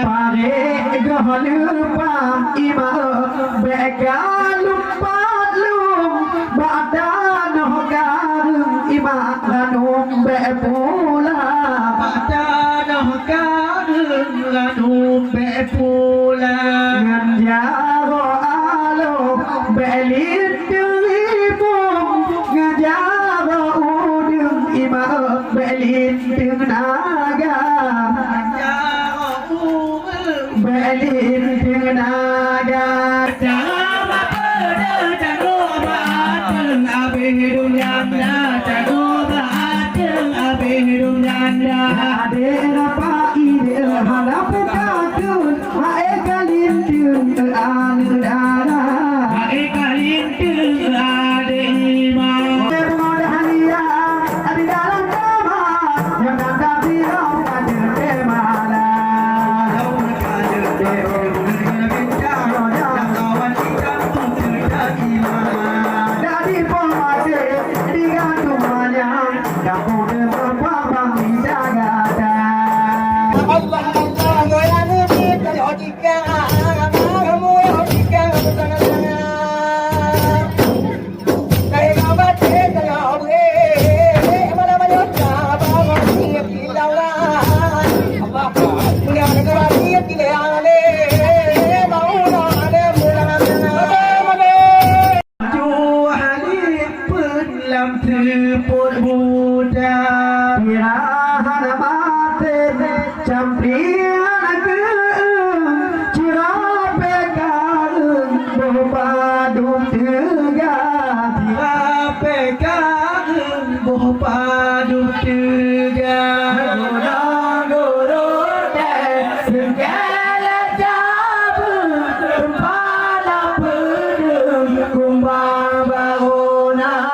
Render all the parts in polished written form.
Pare lupa ima beka lupa lum badan hogarum ima lanum be pula badan hogarum lanum be pula ngan jaro alo belit dirimu ngan jaro udum ima belit naga Belin tenaga Jama pada jagoba Teng abidun yanda Jagoba teng abidun yanda Adera pa ide Halap takun Hae kalin teng Aludara Hae kalin teng Adema Termoda halia Adi dalam kamar Yang nanda birau Kader temala Dari pemade dengan rumahnya kamu dengan babang dijaga Allah Allah ya nabi terjadikan kamu terjadikan sangat dari kabat terjadi mana banyak babang siap dilawan Allah punya negara siap dilawan Pun muda pirahan mate campian ke cirape kalung bopadum tega cirape kalung bopadum tega goro de segala jabu kepala pedung kumbang bangunan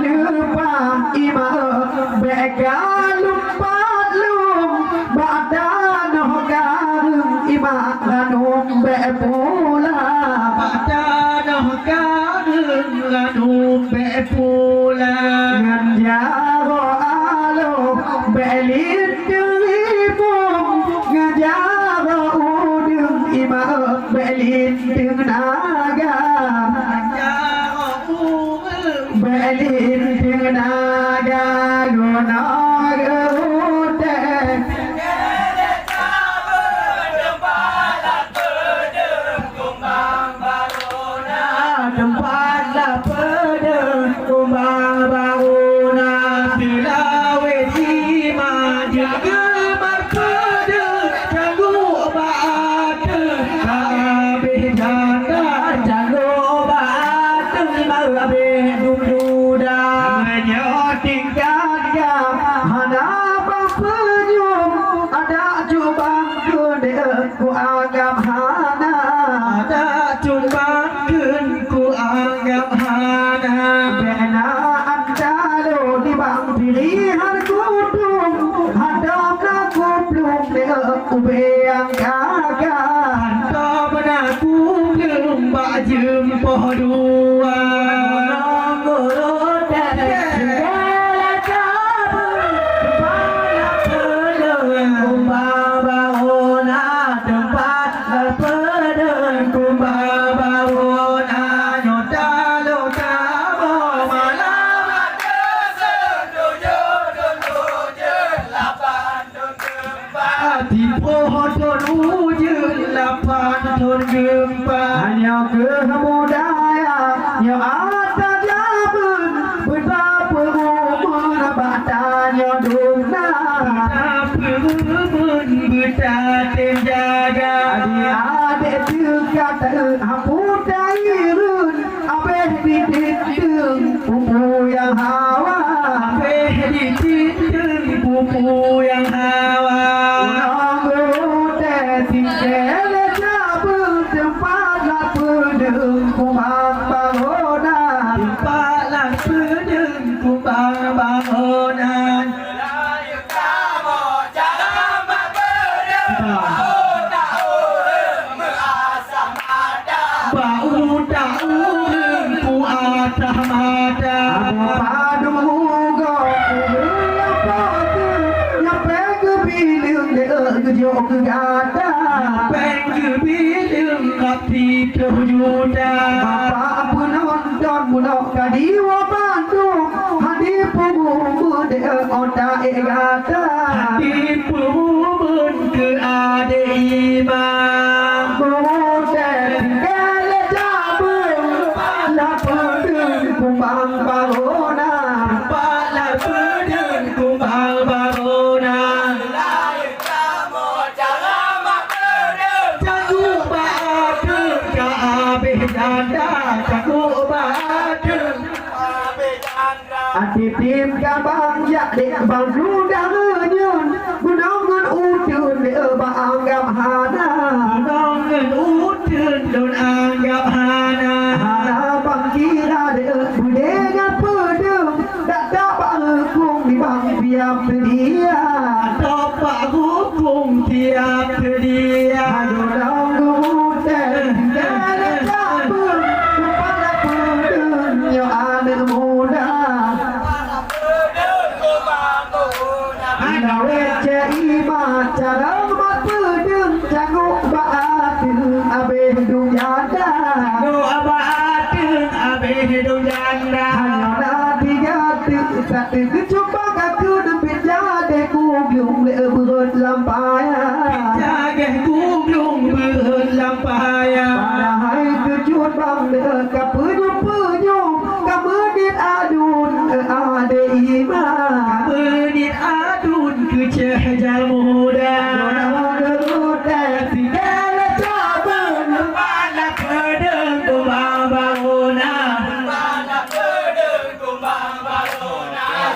lupa ima beka lupa lum badan hogarum ima lanum be pula badan hogarum lanum be pula ngan jaro alo belit dirimu ngan jaro udum ima belit naga Belin tenaga gunaga hutan Segala cabu Tempatlah pedeng kumbang baruna Tempatlah pedeng kumbang baruna Tilawe jima Jagemar pedeng Jago baata Kabeh janda Jago baata Kabeh duduk kumbang bangunan bau daun ku atah mata padu go ya peng bilung de jo ke ada peng bilung ngati terjuda bapa penonton munok kadiwa Bandung hadi pumu de oda egata hadi pumu ke ade imam kumbang bangunan pala pedeng kumbang bangunan layak kamu jangan pedeng jago badeng ka abeh janda jago badeng abeh janda ati tim ka bang ya de bang rudang nyun gunongan udun de bang anggap hana gunongan udun don anggap hana hana bang kira de budaya pedeng tak dapat hukum di bang tiap dia dapat hukum tiap dia dorang gudeng dari cabut kepala pedeng yo anak muda kepala pedeng kembang muda ada wece ima cara mat pedeng jago baateng abeh dunyada do abaateng abeh dunyada hanya tiga satu kecuba kaku dempit jade kublung le beut lampaya jage kublung beut lampaya padahal kejut bang le kapenyum kamedit adun ade ima kamedit adun ke cehjal muda muda segala cabang pala pedeng kumbang bangunan pala pedeng kumbang bangunan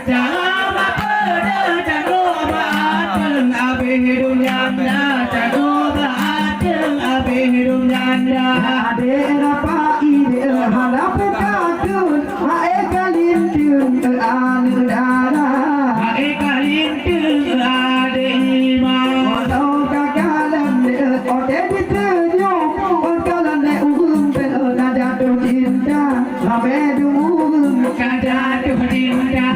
jangan pedeng jago badeng abeh dunyana jago badeng abeh dunyana ade apa ide halap kakun hae kalintun anu dara hae kalintun ade imam tau kagalan de ode diterjo kalan de be nada do cinta labe du kada do cinta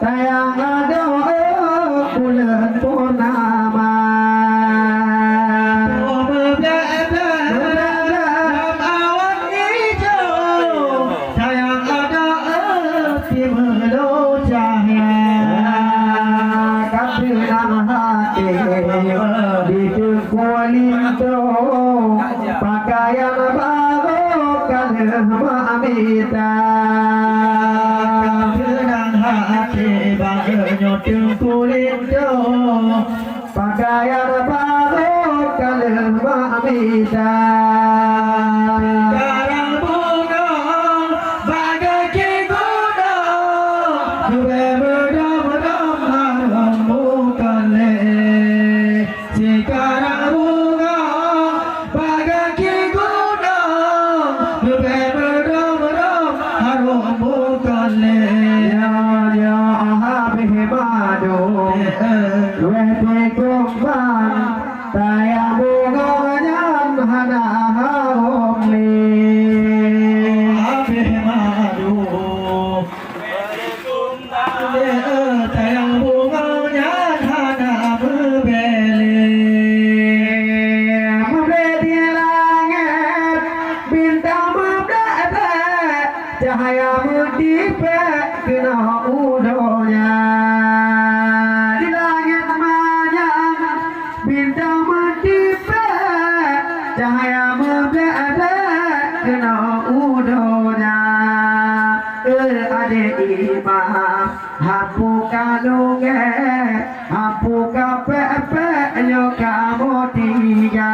Sayang ada bulan purnama dalam awan hijau sayang ada di melau cahaya kapilang hati di kualinto pakaian baru kalem amita hati bangunyo kulit pakaian baru kalem amita sekarang bunga bagai kikuda gue berdam-dam harum bukale sekarang bunga bagai kikuda gue berdam-dam harum bukale ya behema do we te kumban taya bunga nyam hana homli abe madu taya bunga nyam hana berbeli membeli langit bintang membelah cahaya berdipe kena udonya di langit manyang bintang berdipe cahaya berbelah kena udonya ade imam hapu kalunge hapu kape yo kamu tiga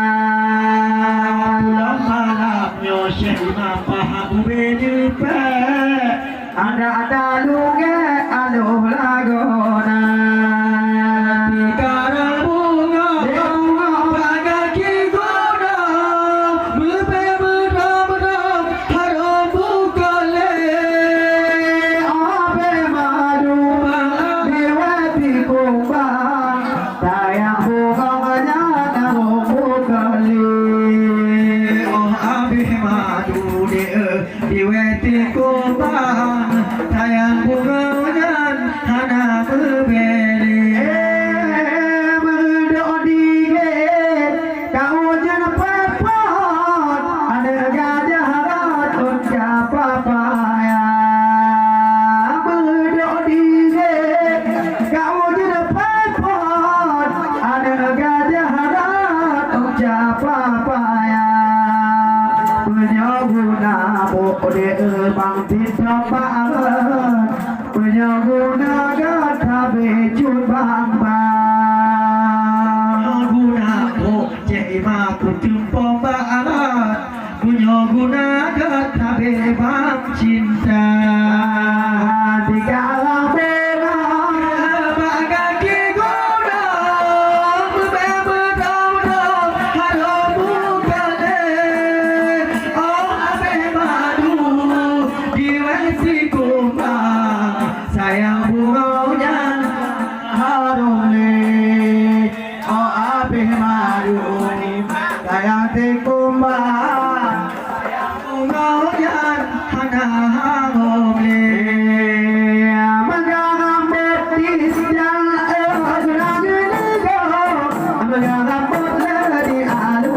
pulang malam yo imam hapu berdipe ada lunge aluh lagona tiga bunga bagaki goda berbe beram harum bukale abe madu lewati kumbang tayang bunganya namu bukale oh abe madu lewati kumbang tayang bunganya hana berbeli berdodi kau jangan pepot ada gajah ratun papaya berdodi kau jangan pepot ada gajah ratun papaya penyoguna bode bang tindak banget penyoguna gata bejun bang penyoguna bode ma kutumpong banget penyoguna gata bebang cinta di kalang bagaki goda berbedam harum bukale oh abe madu diwesi kumbang sayang bunganya harum le oh abe madu sayang te kumbang bunganya hana harum le menganggap betis yang menganggap di alu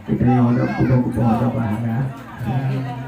Kita yang ada kuda-kuda ada banyak.